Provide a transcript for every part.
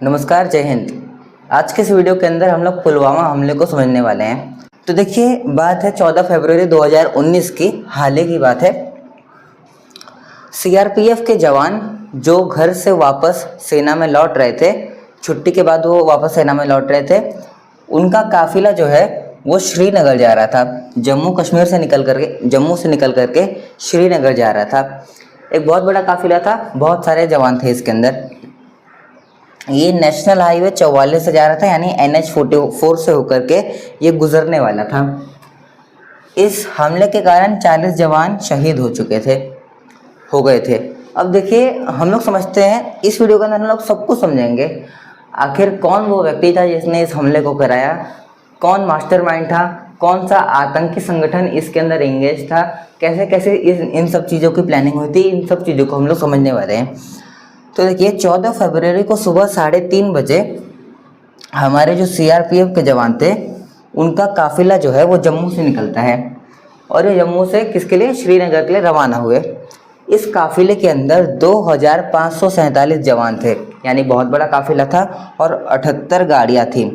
नमस्कार, जय हिंद। आज के इस वीडियो के अंदर हम लोग पुलवामा हमले को समझने वाले हैं। तो देखिए, बात है 14 फरवरी 2019 की, हाल ही की बात है। सीआरपीएफ के जवान जो घर से वापस सेना में लौट रहे थे, छुट्टी के बाद वो वापस सेना में लौट रहे थे, उनका काफिला जो है वो श्रीनगर जा रहा था। जम्मू से निकल करके श्रीनगर जा रहा था। एक बहुत बड़ा काफिला था, बहुत सारे जवान थे इसके अंदर। ये नेशनल हाईवे 44 से जा रहा था, यानी NH-44 से होकर के ये गुजरने वाला था। इस हमले के कारण 40 जवान शहीद हो गए थे। अब देखिए, हम लोग समझते हैं, इस वीडियो के अंदर हम लोग सब कुछ समझेंगे। आखिर कौन वो व्यक्ति था जिसने इस हमले को कराया, कौन मास्टरमाइंड था, कौन सा आतंकी संगठन इसके अंदर एंगेज था, कैसे कैसे इन सब चीज़ों की प्लानिंग हुई थी, इन सब चीज़ों को हम लोग समझने वाले हैं। तो देखिए, 14 फरवरी को सुबह 3:30 बजे हमारे जो सीआरपीएफ के जवान थे, उनका काफिला जो है वो जम्मू से निकलता है और ये जम्मू से किसके लिए, श्रीनगर के लिए रवाना हुए। इस काफिले के अंदर 2547 जवान थे, यानी बहुत बड़ा काफिला था, और 78 गाड़ियाँ थी।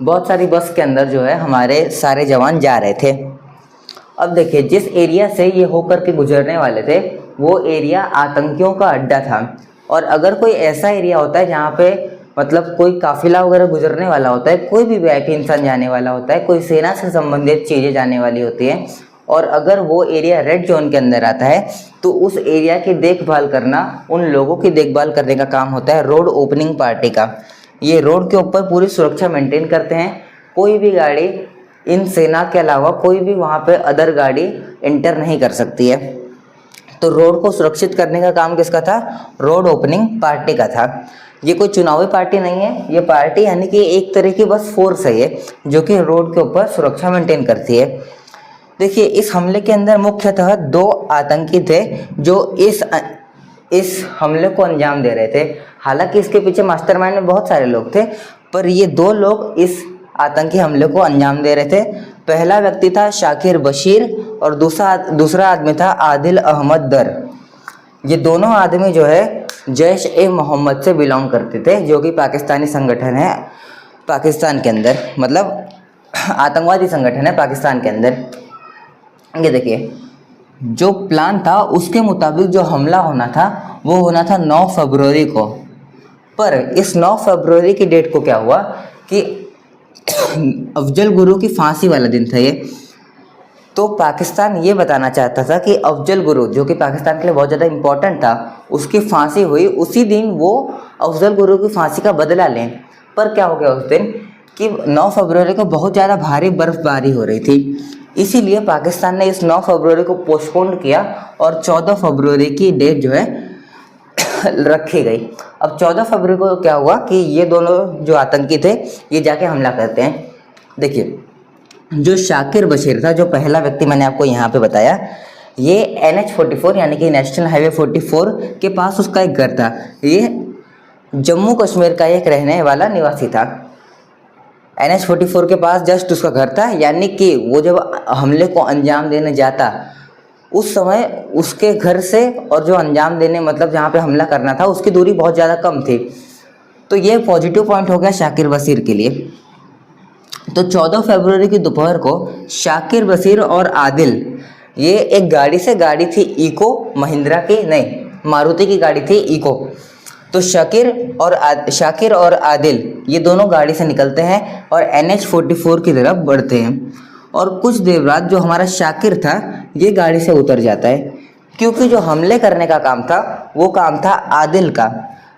बहुत सारी बस के अंदर जो है हमारे सारे जवान जा रहे थे। अब देखिए, जिस एरिया से ये होकर के गुजरने वाले थे, वो एरिया आतंकियों का अड्डा था। और अगर कोई ऐसा एरिया होता है जहाँ पे मतलब कोई काफिला वगैरह गुजरने वाला होता है, कोई भी वीआईपी इंसान जाने वाला होता है, कोई सेना से संबंधित चीज़ें जाने वाली होती हैं, और अगर वो एरिया रेड जोन के अंदर आता है, तो उस एरिया की देखभाल करना, उन लोगों की देखभाल करने का काम होता है रोड ओपनिंग पार्टी का। ये रोड के ऊपर पूरी सुरक्षा मेंटेन करते हैं। कोई भी गाड़ी, इन सेना के अलावा कोई भी वहाँ पे अदर गाड़ी एंटर नहीं कर सकती है। तो रोड को सुरक्षित करने का काम किसका था, रोड ओपनिंग पार्टी का था। ये कोई चुनावी पार्टी नहीं है, ये पार्टी यानी कि एक तरह की बस फोर्स है ये, जो कि रोड के ऊपर सुरक्षा मेंटेन करती है। देखिए, इस हमले के अंदर मुख्यतः 2 आतंकी थे जो इस हमले को अंजाम दे रहे थे। हालांकि इसके पीछे मास्टरमाइंड में बहुत सारे लोग थे, पर ये 2 लोग इस आतंकी हमले को अंजाम दे रहे थे। पहला व्यक्ति था शाकिर बशीर और दूसरा आदमी था आदिल अहमद दर। ये दोनों आदमी जो है जैश-ए-मोहम्मद से बिलोंग करते थे, जो कि पाकिस्तानी संगठन है पाकिस्तान के अंदर, मतलब आतंकवादी संगठन है पाकिस्तान के अंदर। ये देखिए, जो प्लान था उसके मुताबिक जो हमला होना था वो होना था 9 फरवरी को। पर इस 9 फरवरी की डेट को क्या हुआ कि अफजल गुरु की फांसी वाला दिन था ये। तो पाकिस्तान ये बताना चाहता था कि अफजल गुरु, जो कि पाकिस्तान के लिए बहुत ज़्यादा इम्पोर्टेंट था, उसकी फांसी हुई उसी दिन, वो अफजल गुरु की फांसी का बदला लें। पर क्या हो गया उस दिन कि 9 फरवरी को बहुत ज़्यादा भारी बर्फबारी हो रही थी, इसीलिए पाकिस्तान ने इस 9 फरवरी को पोस्टपोन किया और 14 फरवरी की डेट जो है रखी गई। अब 14 फरवरी को क्या हुआ कि ये दोनों जो आतंकी थे, ये जाके हमला करते हैं। देखिए, जो शाकिर बशीर था, जो पहला व्यक्ति मैंने आपको यहाँ पे बताया, ये NH-44 यानी कि नेशनल हाईवे 44 के पास उसका एक घर था। ये जम्मू कश्मीर का एक रहने वाला निवासी था। NH-44 के पास जस्ट उसका घर था, यानी कि वो जब हमले को अंजाम देने जाता, उस समय उसके घर से और जो अंजाम देने, मतलब जहाँ पे हमला करना था, उसकी दूरी बहुत ज़्यादा कम थी। तो ये पॉजिटिव पॉइंट हो गया शाकिर बशीर के लिए। तो 14 फरवरी की दोपहर को शाकिर बशीर और आदिल, ये एक गाड़ी थी इको, महिंद्रा की नहीं, मारुति की गाड़ी थी इको। तो शाकिर और आदिल ये दोनों गाड़ी से निकलते हैं और NH-44 की तरफ बढ़ते हैं। और कुछ देर बाद जो हमारा शाकिर था, ये गाड़ी से उतर जाता है, क्योंकि जो हमले करने का काम था वो काम था आदिल का।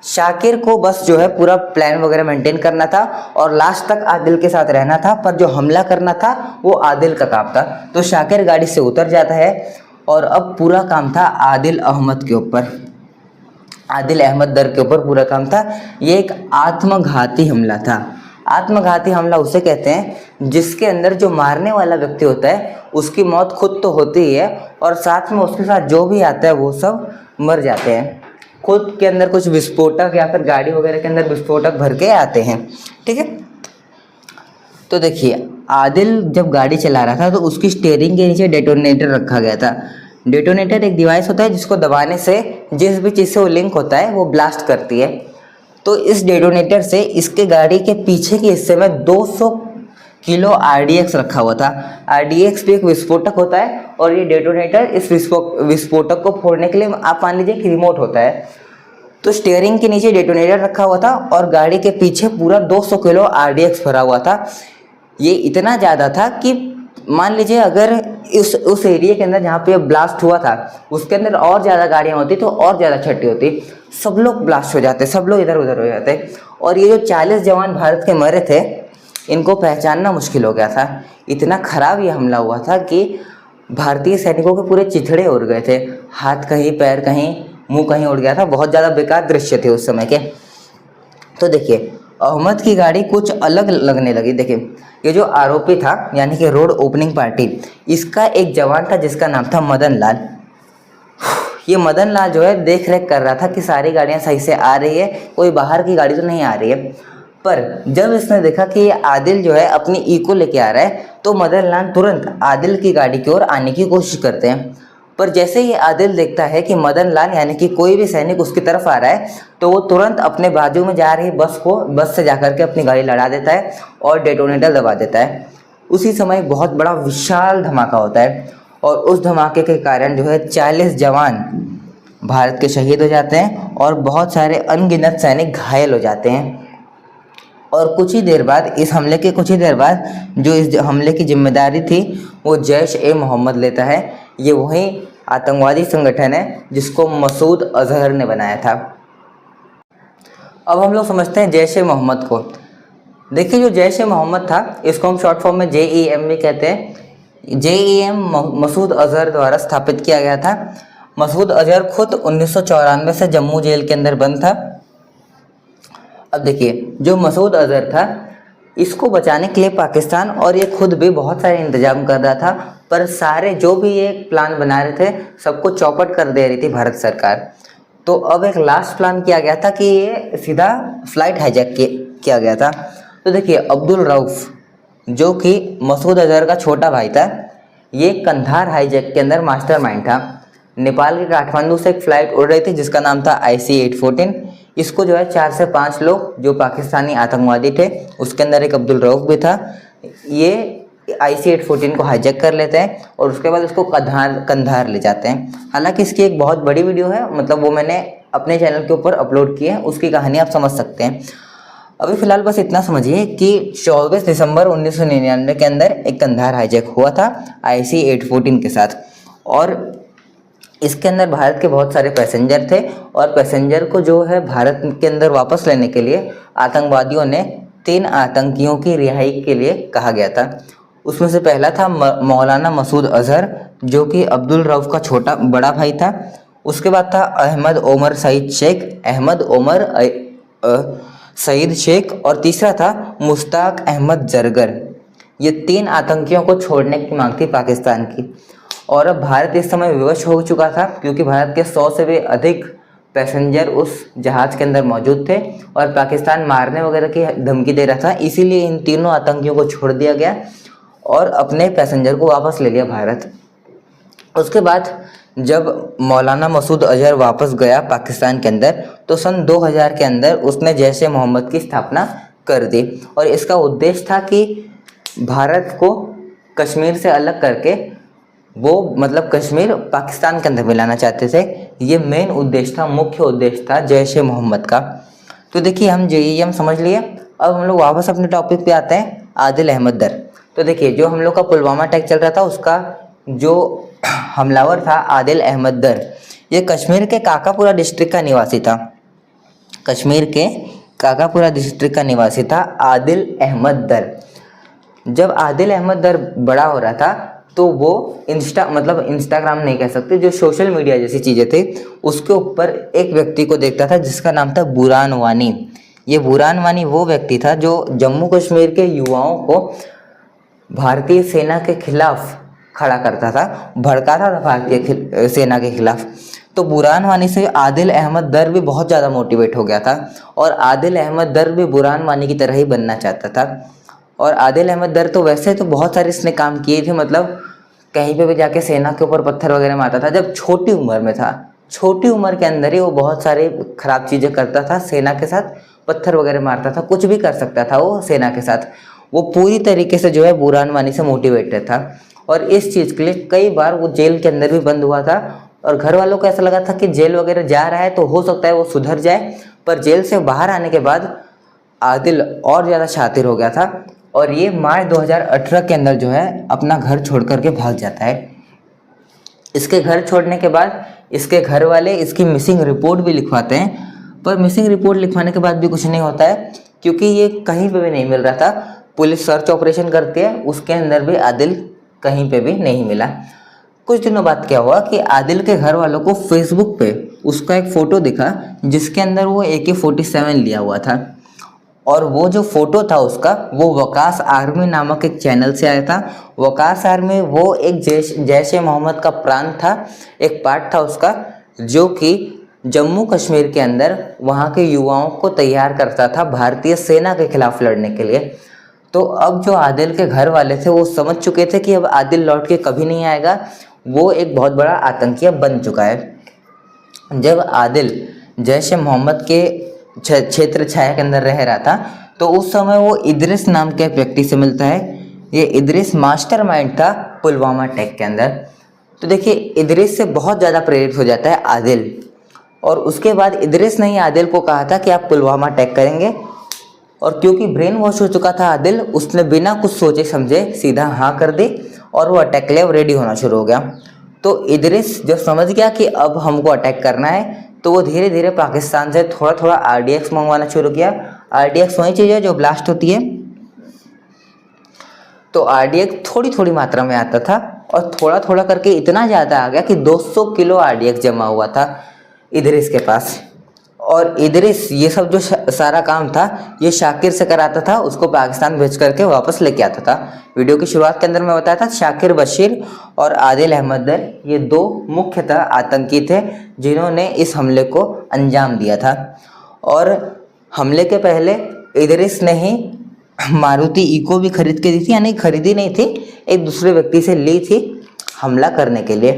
शाकिर को बस जो है पूरा प्लान वगैरह मेंटेन करना था और लास्ट तक आदिल के साथ रहना था, पर जो हमला करना था वो आदिल का काम था। तो शाकिर गाड़ी से उतर जाता है और अब पूरा काम था आदिल अहमद के ऊपर, आदिल अहमद दर के ऊपर पूरा काम था। ये एक आत्मघाती हमला था। आत्मघाती हमला उसे कहते हैं जिसके अंदर जो मारने वाला व्यक्ति होता है उसकी मौत खुद तो होती ही है, और साथ में उसके साथ जो भी आता है वो सब मर जाते हैं। खुद के अंदर कुछ विस्फोटक या फिर गाड़ी वगैरह के अंदर विस्फोटक भर के आते हैं, ठीक है। तो देखिए, आदिल जब गाड़ी चला रहा था तो उसकी स्टीयरिंग के नीचे डेटोनेटर रखा गया था। डेटोनेटर एक डिवाइस होता है जिसको दबाने से जिस भी चीज़ से वो लिंक होता है वो ब्लास्ट करती है। तो इस डेटोनेटर से इसके गाड़ी के पीछे के हिस्से में 200 किलो आरडीएक्स रखा हुआ था। आरडीएक्स भी एक विस्फोटक होता है और ये डेटोनेटर इस विस्फोटक को फोड़ने के लिए आप मान लीजिए कि रिमोट होता है। तो स्टीयरिंग के नीचे डेटोनेटर रखा हुआ था और गाड़ी के पीछे पूरा 200 किलो आरडीएक्स भरा हुआ था। ये इतना ज़्यादा था कि मान लीजिए अगर उस एरिया के अंदर जहाँ पे ब्लास्ट हुआ था उसके अंदर और ज़्यादा गाड़ियाँ होती तो और ज़्यादा क्षति होती, सब लोग ब्लास्ट हो जाते, सब लोग इधर उधर हो जाते। और ये जो 40 जवान भारत के मरे थे इनको पहचानना मुश्किल हो गया था। इतना खराब ये हमला हुआ था कि भारतीय सैनिकों के पूरे चिथड़े उड़ गए थे, हाथ कहीं, पैर कहीं, मुंह कहीं उड़ गया था। बहुत ज़्यादा बेकार दृश्य थे उस समय के। तो देखिए अहमद की गाड़ी कुछ अलग लगने लगी। देखिए ये जो आरोपी था यानी कि रोड ओपनिंग पार्टी, इसका एक जवान था जिसका नाम था मदन लाल। ये मदन लाल जो है देख रेख कर रहा था कि सारी गाड़ियां सही से आ रही है, कोई बाहर की गाड़ी तो नहीं आ रही है। पर जब इसने देखा कि ये आदिल जो है अपनी इको लेके आ रहा है तो मदन लाल तुरंत आदिल की गाड़ी की ओर आने की कोशिश करते हैं। पर जैसे ही आदिल देखता है कि मदन लाल यानी कि कोई भी सैनिक उसकी तरफ आ रहा है तो वो तुरंत अपने बाजू में जा रही बस से जाकर के अपनी गाड़ी लड़ा देता है और डेटोनेटर दबा देता है। उसी समय बहुत बड़ा विशाल धमाका होता है और उस धमाके के कारण जो है 40 जवान भारत के शहीद हो जाते हैं और बहुत सारे अनगिनत सैनिक घायल हो जाते हैं। और कुछ ही देर बाद इस हमले के कुछ ही देर बाद जो इस हमले की जिम्मेदारी थी वो जैश ए मोहम्मद लेता है। ये वही आतंकवादी संगठन है जिसको मसूद अजहर ने बनाया था। अब हम लोग समझते हैं जैश ए मोहम्मद को। देखिए जो जैश ए मोहम्मद था इसको हम शॉर्ट फॉर्म में JEM भी कहते हैं। JEM मसूद अजहर द्वारा स्थापित किया गया था। मसूद अजहर खुद 1994 से जम्मू जेल के अंदर बंद था। अब देखिए जो मसूद अजहर था इसको बचाने के लिए पाकिस्तान और ये खुद भी बहुत सारे इंतजाम कर रहा था, पर सारे जो भी ये प्लान बना रहे थे सबको चौपट कर दे रही थी भारत सरकार। तो अब एक लास्ट प्लान किया गया था कि ये सीधा फ्लाइट हाईजैक किया गया था। तो देखिए अब्दुल रऊफ जो कि मसूद अजहर का छोटा भाई था, ये कंधार हाईजैक के अंदर मास्टरमाइंड था। नेपाल के काठमांडू से एक फ़्लाइट उड़ रही थी जिसका नाम था IC-814। इसको जो है 4 से 5 लोग जो पाकिस्तानी आतंकवादी थे, उसके अंदर एक अब्दुल रऊफ भी था, ये IC-814 को हाईजैक कर लेते हैं और उसके बाद उसको कंधार ले जाते हैं। हालांकि इसकी एक बहुत बड़ी वीडियो है, मतलब वो मैंने अपने चैनल के ऊपर अपलोड की है, उसकी कहानी आप समझ सकते हैं। अभी फ़िलहाल बस इतना समझिए कि 24 दिसंबर 1999 के अंदर एक कंधार हाईजैक हुआ था IC-814 के साथ और इसके अंदर भारत के बहुत सारे पैसेंजर थे और पैसेंजर को जो है भारत के अंदर वापस लेने के लिए आतंकवादियों ने 3 आतंकियों की रिहाई के लिए कहा गया था। उसमें से पहला था मौलाना मसूद अजहर जो कि अब्दुल रऊफ का बड़ा भाई था। उसके बाद था अहमद ओमर सईद शेख और तीसरा था मुश्ताक अहमद जरगर। ये 3 आतंकियों को छोड़ने की मांग थी पाकिस्तान की और अब भारत इस समय विवश हो चुका था क्योंकि भारत के 100 से भी अधिक पैसेंजर उस जहाज़ के अंदर मौजूद थे और पाकिस्तान मारने वगैरह की धमकी दे रहा था। इसीलिए इन तीनों आतंकियों को छोड़ दिया गया और अपने पैसेंजर को वापस ले लिया भारत। उसके बाद जब मौलाना मसूद अजहर वापस गया पाकिस्तान के अंदर तो सन 2000 के अंदर उसने जैश ए मोहम्मद की स्थापना कर दी और इसका उद्देश्य था कि भारत को कश्मीर से अलग करके वो मतलब कश्मीर पाकिस्तान के अंदर मिलाना चाहते थे। ये मेन उद्देश्य था, मुख्य उद्देश्य था जैश ए मोहम्मद का। तो देखिए हम JEM समझ लिए। अब हम लोग वापस अपने टॉपिक पे आते हैं, आदिल अहमद दर। तो देखिए जो हम लोग का पुलवामा अटैक चल रहा था उसका जो हमलावर था आदिल अहमद दर, ये कश्मीर के काकापुरा डिस्ट्रिक्ट का निवासी था। कश्मीर के काकापुरा डिस्ट्रिक्ट का निवासी था आदिल अहमद दर। जब आदिल अहमद दर बड़ा हो रहा था तो वो इंस्टाग्राम नहीं कह सकते, जो सोशल मीडिया जैसी चीज़ें थी उसके ऊपर एक व्यक्ति को देखता था जिसका नाम था बुरहान वानी। ये बुरहान वानी वो व्यक्ति था जो जम्मू कश्मीर के युवाओं को भारतीय सेना के खिलाफ खड़ा करता था, भड़काता था भारतीय सेना के खिलाफ। तो बुरहान वानी से आदिल अहमद दर भी बहुत ज़्यादा मोटिवेट हो गया था और आदिल अहमद दर भी बुरहान वानी की तरह ही बनना चाहता था। और आदिल अहमद दर तो वैसे तो बहुत सारे इसने काम किए थे, मतलब कहीं पे भी जाके सेना के ऊपर पत्थर वगैरह मारता था जब छोटी उम्र में था। छोटी उम्र के अंदर ही वो बहुत सारी ख़राब चीज़ें करता था सेना के साथ पत्थर वगैरह मारता था, कुछ भी कर सकता था वो सेना के साथ। वो पूरी तरीके से जो है बुरहान वानी से मोटिवेटेड था और इस चीज़ के लिए कई बार वो जेल के अंदर भी बंद हुआ था और घर वालों को ऐसा लगा था कि जेल वगैरह जा रहा है तो हो सकता है वो सुधर जाए। पर जेल से बाहर आने के बाद आदिल और ज़्यादा शातिर हो गया था और ये मार्च 2018 के अंदर जो है अपना घर छोड़ करके भाग जाता है। इसके घर छोड़ने के बाद इसके घर वाले इसकी मिसिंग रिपोर्ट भी लिखवाते हैं, पर मिसिंग रिपोर्ट लिखवाने के बाद भी कुछ नहीं होता है क्योंकि ये कहीं पे भी नहीं मिल रहा था। पुलिस सर्च ऑपरेशन करती है, उसके अंदर भी आदिल कहीं पे भी नहीं मिला। कुछ दिनों बाद क्या हुआ कि आदिल के घर वालों को फेसबुक पे उसका एक फ़ोटो दिखा जिसके अंदर वो AK-47 लिया हुआ था और वो जो फोटो था उसका वो वकास आर्मी नामक एक चैनल से आया था। वकास आर्मी वो एक जैश ए मोहम्मद का प्रांत था, एक पार्ट था उसका, जो कि जम्मू कश्मीर के अंदर वहाँ के युवाओं को तैयार करता था भारतीय सेना के खिलाफ लड़ने के लिए। तो अब जो आदिल के घर वाले थे वो समझ चुके थे कि अब आदिल लौट के कभी नहीं आएगा, वो एक बहुत बड़ा आतंकी बन चुका है। जब आदिल जैश ए मोहम्मद के क्षेत्र छाया के अंदर रह रहा था तो उस समय वो इद्रिस नाम के व्यक्ति से मिलता है। ये इद्रिस मास्टरमाइंड था पुलवामा अटैक के अंदर। तो देखिए इद्रिस से बहुत ज़्यादा प्रेरित हो जाता है आदिल और उसके बाद इद्रिस ने ही आदिल को कहा था कि आप पुलवामा अटैक करेंगे और क्योंकि ब्रेन वॉश हो चुका था आदिल, उसने बिना कुछ सोचे समझे सीधा हाँ कर दी और वो अटैक के लिए रेडी होना शुरू हो गया। तो इद्रिस जब समझ गया कि अब हमको अटैक करना है तो वो धीरे धीरे पाकिस्तान से थोड़ा थोड़ा RDX मंगवाना शुरू किया। RDX वही चीज़ है जो ब्लास्ट होती है, तो RDX थोड़ी थोड़ी मात्रा में आता था और थोड़ा थोड़ा करके इतना ज़्यादा आ गया कि 200 किलो RDX जमा हुआ था इद्रिस के पास। और इद्रिस ये सब जो सारा काम था ये शाकिर से कराता था, उसको पाकिस्तान भेज करके वापस लेके आता था। वीडियो की शुरुआत के अंदर मैं बताया था शाकिर बशीर और आदिल अहमद दर ये दो मुख्यतः आतंकी थे जिन्होंने इस हमले को अंजाम दिया था। और हमले के पहले इद्रिस ने ही मारुति इको भी खरीद के दी थी, यानी खरीदी नहीं थी, एक दूसरे व्यक्ति से ली थी हमला करने के लिए।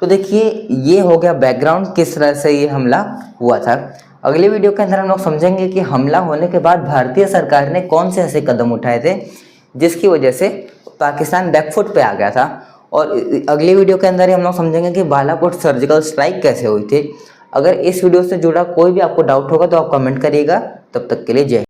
तो देखिए ये हो गया बैकग्राउंड किस तरह से ये हमला हुआ था। अगले वीडियो के अंदर हम लोग समझेंगे कि हमला होने के बाद भारतीय सरकार ने कौन से ऐसे कदम उठाए थे जिसकी वजह से पाकिस्तान बैकफुट पे आ गया था। और अगले वीडियो के अंदर ही हम लोग समझेंगे कि बालाकोट सर्जिकल स्ट्राइक कैसे हुई थी। अगर इस वीडियो से जुड़ा कोई भी आपको डाउट होगा तो आप कमेंट करिएगा। तब तक के लिए जय।